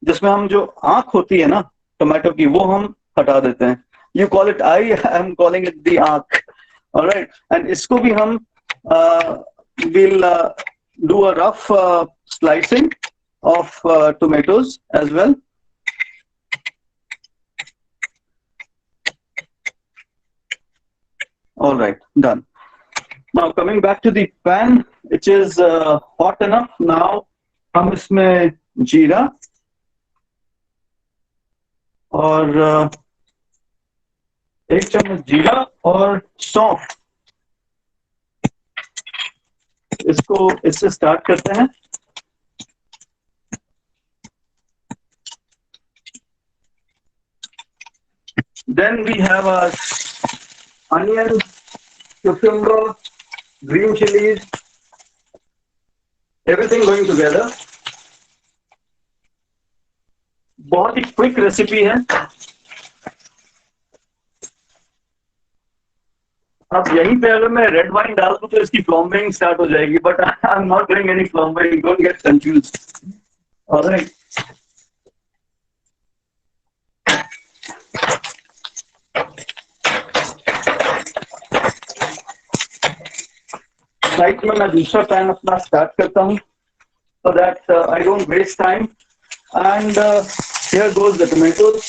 जिसमें हम जो आंख होती है ना टोमेटो की, वो हम हटा देते हैं। You call it I am calling it the आंख। ऑलराइट, एंड इसको भी हम will do a rough slicing of tomatoes as well. All right, done. Now coming back to the pan, which is hot enough. Now हम इसमें जीरा और 1 चम्मच जीरा और सौंफ, इसको इससे स्टार्ट करते हैं। Then we have our onion, cucumber, green chilies, everything going together. बहुत ही क्विक रेसिपी है। अब यहीं पे अगर मैं रेड वाइन डाल दूं तो इसकी फ्लॉम्बिंग स्टार्ट हो जाएगी, but I am not doing any flambeing, don't get confused. Alright, right में मैं दूसरा पैन अपना स्टार्ट करता हूं, so that I don't waste time. And here goes the tomatoes.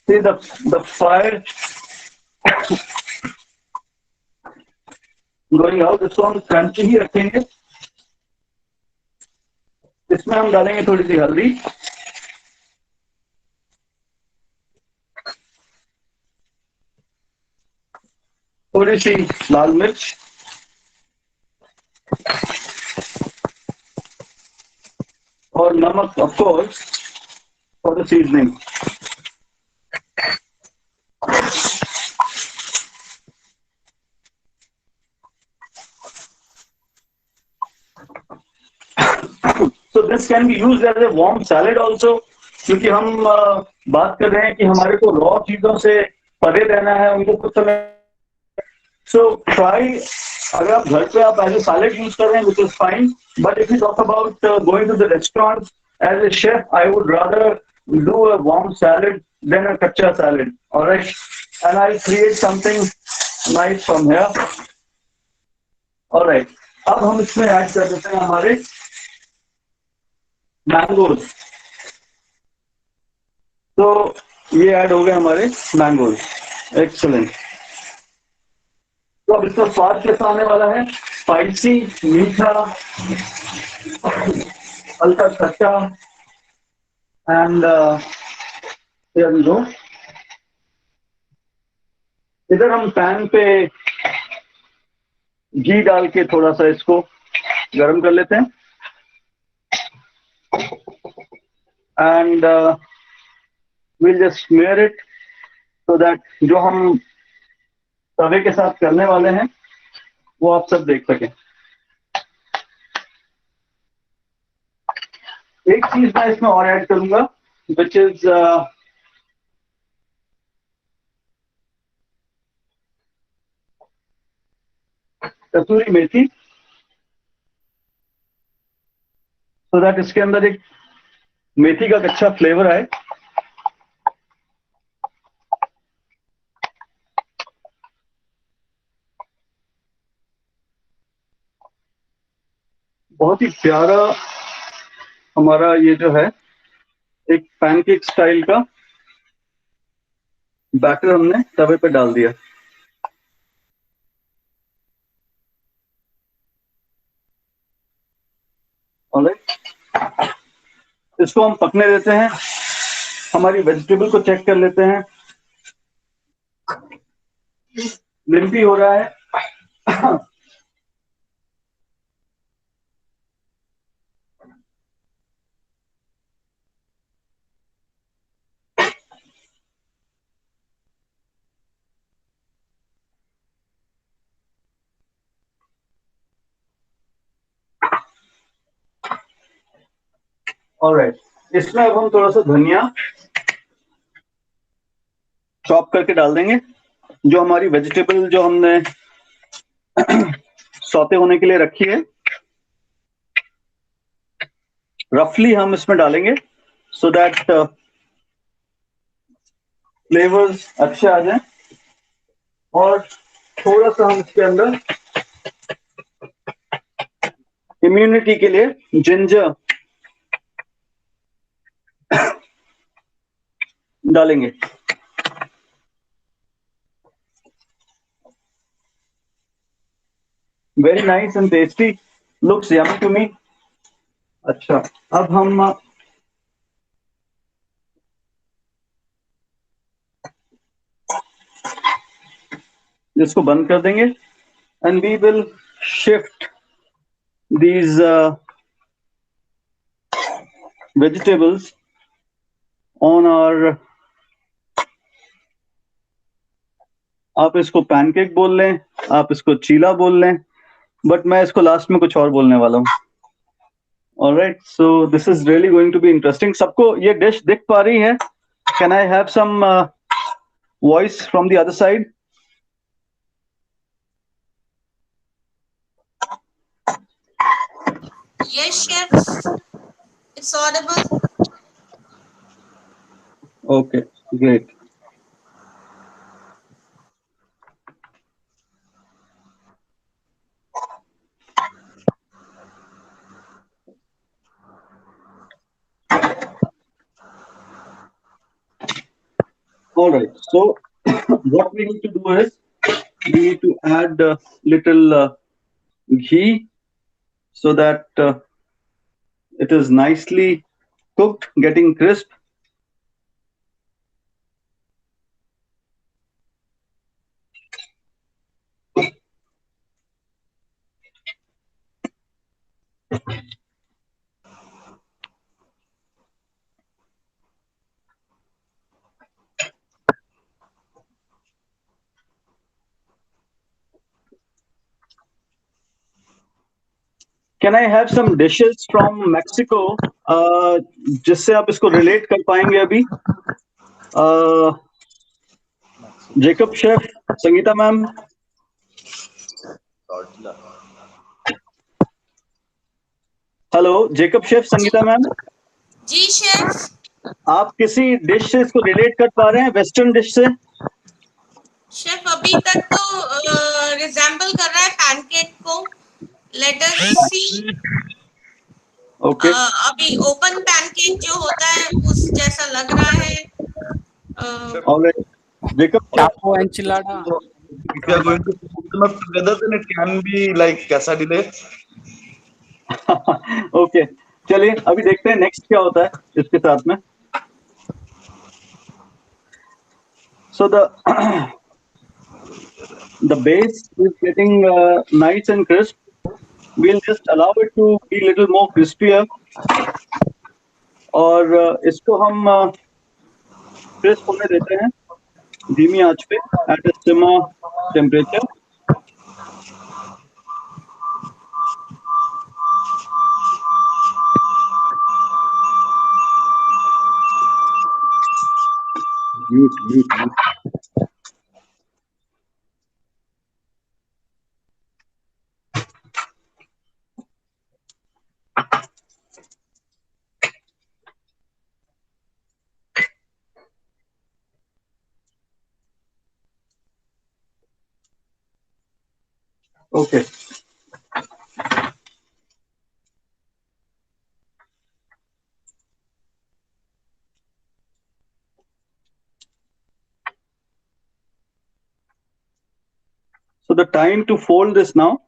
See the fire going out. इसको हम क्रंची ही रखेंगे। इसमें हम डालेंगे थोड़ी सी हल्दी, थोड़ी सी लाल मिर्च, और नमक of course for the seasoning. So this can be used as a warm salad also, क्योंकि हम बात कर रहे हैं कि हमारे को रॉ चीजों से परे रहना है, उनको कुछ समय। So try, अगर आप घर पे आप एज ए सैलेड यूज कर रहे हैं, which is fine, but if you talk about going to the restaurants as a chef, I would rather do a warm salad than a kacha salad. All right, and I'll create something nice from here. All right, अब हम इसमें add कर देते हैं हमारे mangoes. तो ये add हो गए हमारे मैंगोज। एक्सीलेंट। तो अब इसका स्वाद कैसा आने वाला है? स्पाइसी, मीठा, हल्का खट्टा, एंड इधर हम पैन पे घी डाल के थोड़ा सा इसको गरम कर लेते हैं, and we'll just smear it so that जो हम तवे के साथ करने वाले हैं वो आप सब देख सकें। एक चीज मैं इसमें और ऐड करूंगा, which is kasuri methi, so that इसके अंदर एक मेथी का अच्छा फ्लेवर आए। बहुत ही प्यारा हमारा ये जो है एक पैनकेक स्टाइल का बैटर हमने तवे पे डाल दिया। ऑलराइट, इसको हम पकने देते हैं। हमारी वेजिटेबल को चेक कर लेते हैं। लिम्पी हो रहा है, ऑलराइट, इसमें अब हम थोड़ा सा धनिया चॉप करके डाल देंगे। जो हमारी वेजिटेबल जो हमने सौते होने के लिए रखी है, रफली हम इसमें डालेंगे सो दैट फ्लेवर्स अच्छे आ जाएं। और थोड़ा सा हम इसके अंदर इम्यूनिटी के लिए जिंजर डालेंगे। Very nice and tasty, looks yummy to me. अच्छा, अब हम इसको बंद कर देंगे and we will shift these vegetables on our, आप इसको पैनकेक बोल लें, आप इसको चीला बोल लें, बट मैं इसको लास्ट में कुछ और बोलने वाला हूँ। Alright, so this is really going to be interesting. सबको ये डिश दिख पा रही है? Can I have some voice from the other side? Yes, chef. It's audible. Okay, great. All right, so what we need to do is we need to add a little ghee so that it is nicely cooked, getting crisp. Can I have some dishes from Mexico जिससे आप इसको relate कर पाएंगे अभी? Jacob chef, Sangeeta ma'am. Hello Jacob chef, Sangeeta ma'am. जी chef. आप किसी dish से इसको रिलेट कर पा रहे हैं, वेस्टर्न डिश से? शेफ अभी तक तो रिजेंबल कर रहा है पैनकेक को। लेट अस सी। ओके, अभी ओपन पैनकेक जो होता है उस जैसा लग रहा है। Alright, Jacob Taco enchilada. If you are going to put them up together, then it can be like कैसा delay? ओके, चलिए अभी देखते हैं नेक्स्ट क्या होता है इसके साथ में। So the base is getting nice and crisp. We'll just allow it to be little more crispier. और इसको हम crisp होने देते हैं धीमी आंच पे at a simmer temperature. Mute. Okay. So the time to fold this now.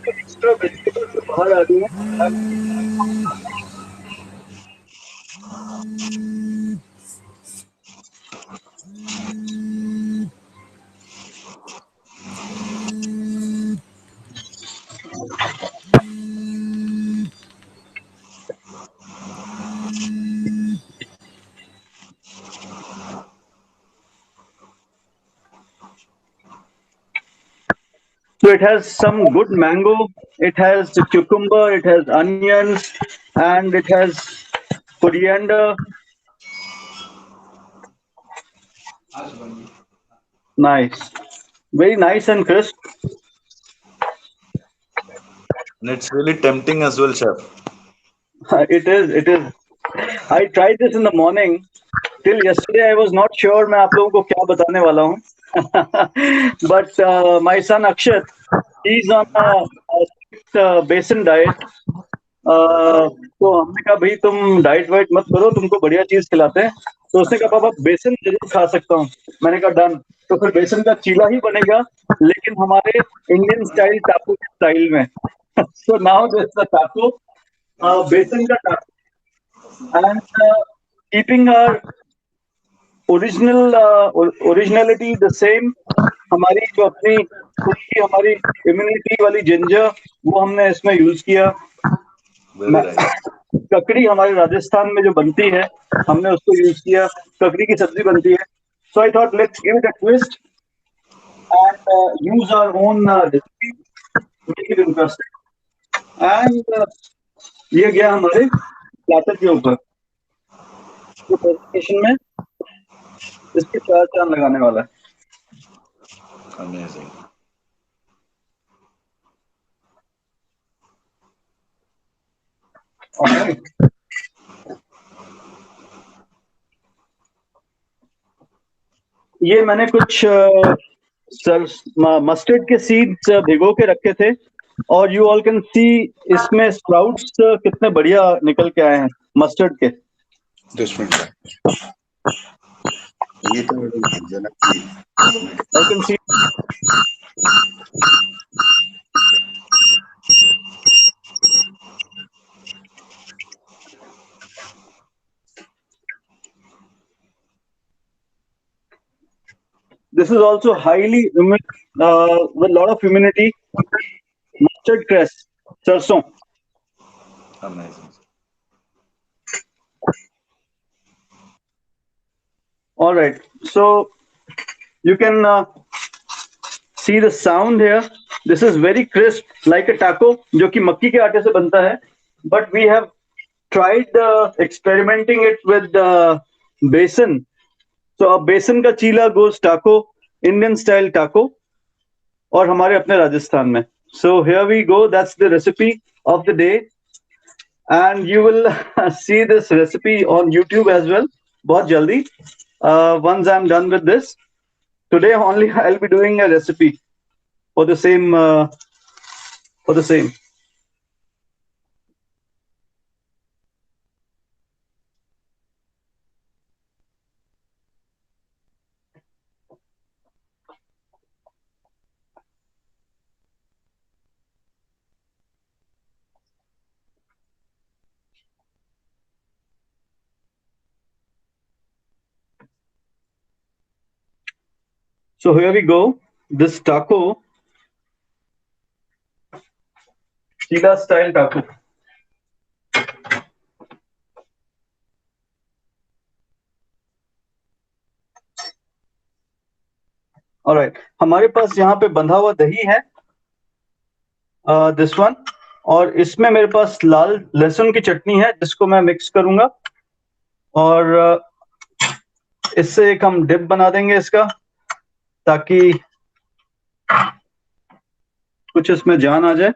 Extra vegetables बाहर आ रही है। it has some good mango, it has cucumber, it has onions, and it has coriander. Nice, very nice and crisp. And it's really tempting as well, chef. It is. It is. I tried this in the morning. Till yesterday, I was not sure मैं आप लोगों को क्या बताने वाला हूँ. But my son Akshat, he's on a strict basin diet. तो हमने कहा भाई तुम डाइट वाइट मत करो, तुमको बढ़िया चीज खिलाते हैं. तो उसने कहा पापा बेसन जरूर खा सकता हूँ. मैंने कहा डन. तो फिर बेसन का चीला ही बनेगा, लेकिन हमारे इंडियन स्टाइल टाको के स्टाइल में. So now there's the taco, बेसन का taco, and keeping our originality the same. हमारी जो अपनी खुद की हमारी इम्यूनिटी वाली जिंजर, वो हमने इसमें यूज किया. Very nice. ककड़ी हमारे राजस्थान में जो बनती है, हमने उसको यूज किया. ककड़ी की सब्जी बनती है. So I thought let's give it a twist and use our own recipe, make it interesting. And ये गया हमारे प्लेटर के ऊपर. तो प्रेजेंटेशन में इसके 4 चांद लगाने वाला है. Amazing. Alright. ये मैंने कुछ मस्टर्ड के सीड्स भिगो के रखे थे, और यू ऑल कैन सी इसमें स्प्राउट्स कितने बढ़िया निकल के आए हैं मस्टर्ड के. This one. ये तो जनक की. I can see. This is also highly with a lot of immunity. Mustard cress, sarson. Amazing. All right, so you can see the sound here. This is very crisp, like a taco, जो कि मक्की के आटे से बनता है. But we have tried experimenting it with besan. So a besan का चीला goes taco, Indian style taco, और हमारे अपने राजस्थान में. So here we go. That's the recipe of the day, and you will see this recipe on YouTube as well. बहुत जल्दी. Once I'm done with this, today only I'll be doing a recipe for the same. So here we go. This taco, Sheila style taco. All right. हमारे पास यहाँ पे बंधा हुआ दही है, this one, और इसमें मेरे पास लाल लहसुन की चटनी है जिसको मैं मिक्स करूंगा, और इससे एक हम डिप बना देंगे इसका, ताकि कुछ इसमें जान आ जाए.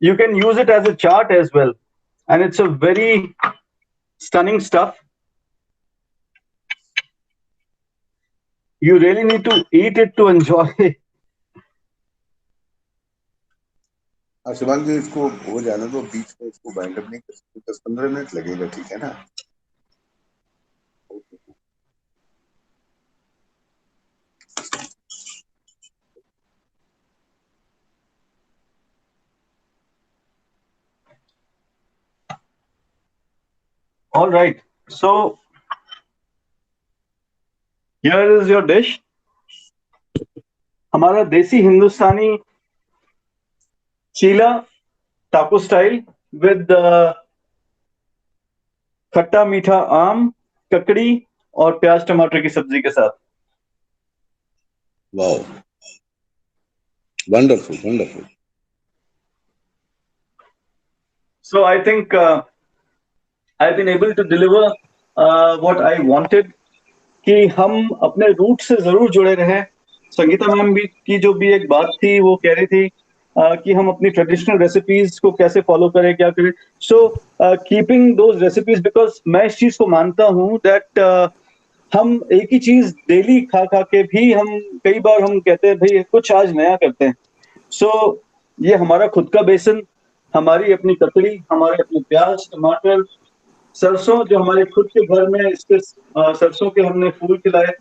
You can use it as a chaat as well, and it's a very stunning stuff. You really need to eat it to enjoy it. Shivang जी, इसको हो जाने दो, बीच में इसको बाइंड अप नहीं कर सकते. 10-15 मिनट लगेगा, ठीक है ना? All right, so here is your dish. हमारा देसी हिंदुस्तानी Sheila taco style with खट्टा मीठा आम, ककड़ी और प्याज टमाटर की सब्जी के साथ. Wow. Wonderful, wonderful. So I think I've been able to deliver what I wanted. कि हम अपने रूट से जरूर जुड़े रहें. संगीता मैम भी की जो भी एक बात थी वो कह रही थी कि हम अपनी ट्रेडिशनल रेसिपीज को कैसे फॉलो करें, क्या करें. So keeping those recipes, because मैं इस चीज को मानता हूँ दैट हम एक ही चीज डेली खा खा के भी हम कई बार हम कहते हैं भाई कुछ आज नया करते हैं. सो ये हमारा खुद का बेसन, हमारी अपनी ककड़ी, हमारे अपने प्याज टमाटर, सरसों जो हमारे खुद के घर में इसके सरसों के हमने फूल खिलाए,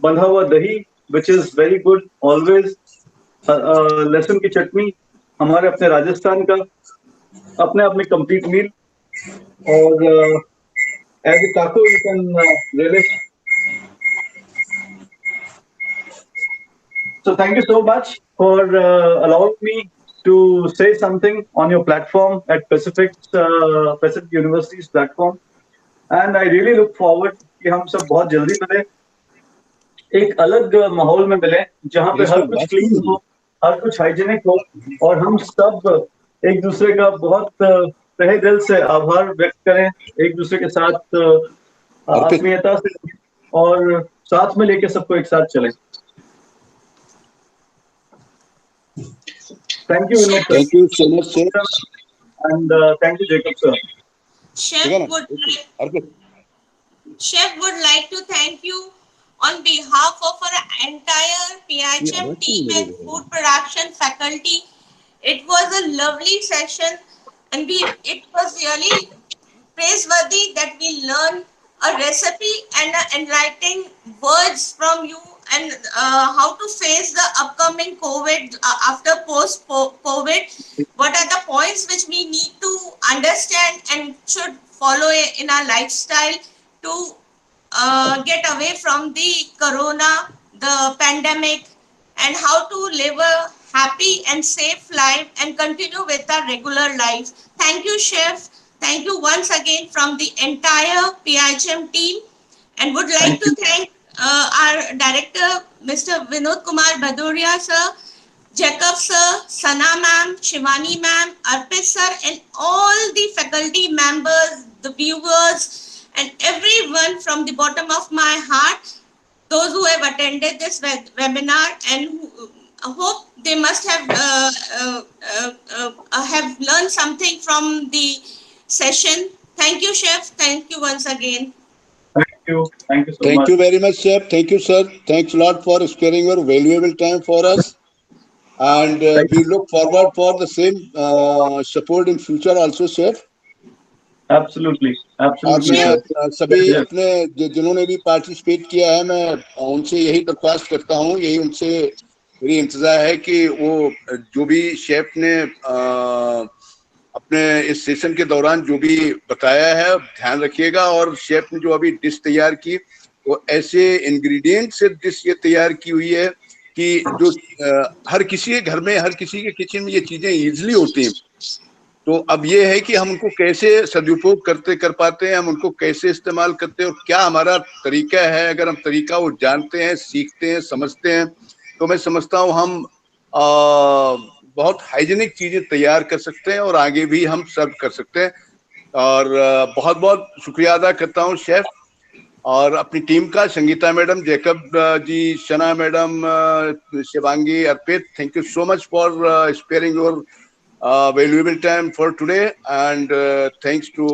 बंधा हुआ दही which is very good always, लहसुन की चटनी हमारे अपने राजस्थान का, अपने आप में कंप्लीट मील. और एज ए टाको you can relish. So thank you so much for allowing me to say something on your platform at Pacific University's platform, and I really look forward कि हम सब बहुत जल्दी मिले, एक अलग माहौल में मिले जहाँ पे हर कुछ क्लीन हो, हर कुछ हाइजीनिक हो, और हम सब एक दूसरे का बहुत तहे दिल से आभार व्यक्त करें, एक दूसरे के साथ आत्मीयता से और साथ में लेके सबको एक साथ चलें. Thank you, Vinod sir. Thank you so much, sir. And thank you, Jacob sir. Chef would like to thank you on behalf of our entire PIHM team and food production faculty. It was a lovely session, and it was really praiseworthy that we learned a recipe and enlightening words from you, and how to face the upcoming COVID after post COVID. What are the points which we need to understand and should follow in our lifestyle to get away from the corona, the pandemic, and how to live a happy and safe life and continue with our regular life. Thank you, Chef. Thank you once again from the entire PIHM team, and would like to thank our director, Mr. Vinod Kumar Bhadoria sir, Jacob sir, Sana ma'am, Shivani ma'am, Arpit sir, and all the faculty members, the viewers, and everyone from the bottom of my heart, those who have attended this webinar, and who, hope they must have learned something from the session. Thank you, Chef. Thank you once again. Thank you so much. Thank you very much, Chef. Thank you, sir. Thanks a lot for sparing your valuable time for us. And we look forward for the same support in future also, Chef. Absolutely, absolutely. मैं सभी अपने जिन्होंने भी participate किया है, मैं उनसे यही दरख्वास्त करता हूँ, यही उनसे मेरी इंतजार है कि वो जो भी शेफ ने अपने इस सेशन के दौरान जो भी बताया है ध्यान रखिएगा, और शेफ ने जो अभी डिश तैयार की वो ऐसे इंग्रेडिएंट से डिश ये तैयार की हुई है कि जो हर किसी के घर में, हर किसी के किचन में ये चीजें इजीली होती हैं. तो अब ये है कि हम उनको कैसे सदुपयोग कर पाते हैं, हम उनको कैसे इस्तेमाल करते हैं और क्या हमारा तरीका है. अगर हम तरीका वो जानते हैं, सीखते हैं, समझते हैं, तो मैं समझता हूँ हम बहुत हाइजीनिक चीजें तैयार कर सकते हैं और आगे भी हम सर्व कर सकते हैं. और बहुत बहुत शुक्रिया अदा करता हूँ शेफ और अपनी टीम का, Sangeeta madam, Jacob ji, Shana madam, Shivangi, Arpit. Thank you so much for sparing your valuable time for today, and thanks to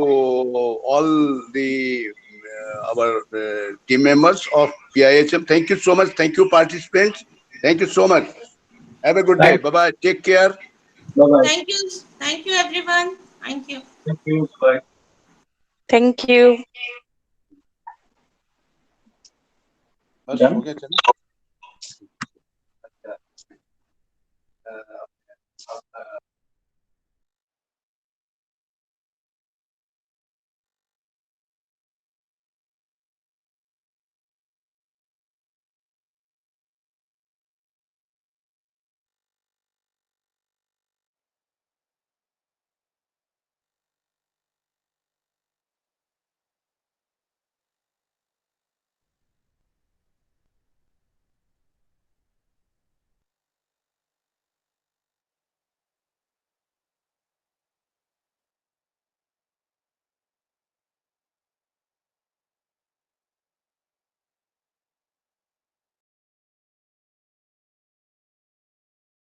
all the our team members of PIHM. Thank you so much. Thank you, participants. Thank you so much. Have a good day. Bye bye. Take care. Bye bye. Thank you everyone. Thank you. Thank you. Bye. Thank you. बस हो गया, चलो.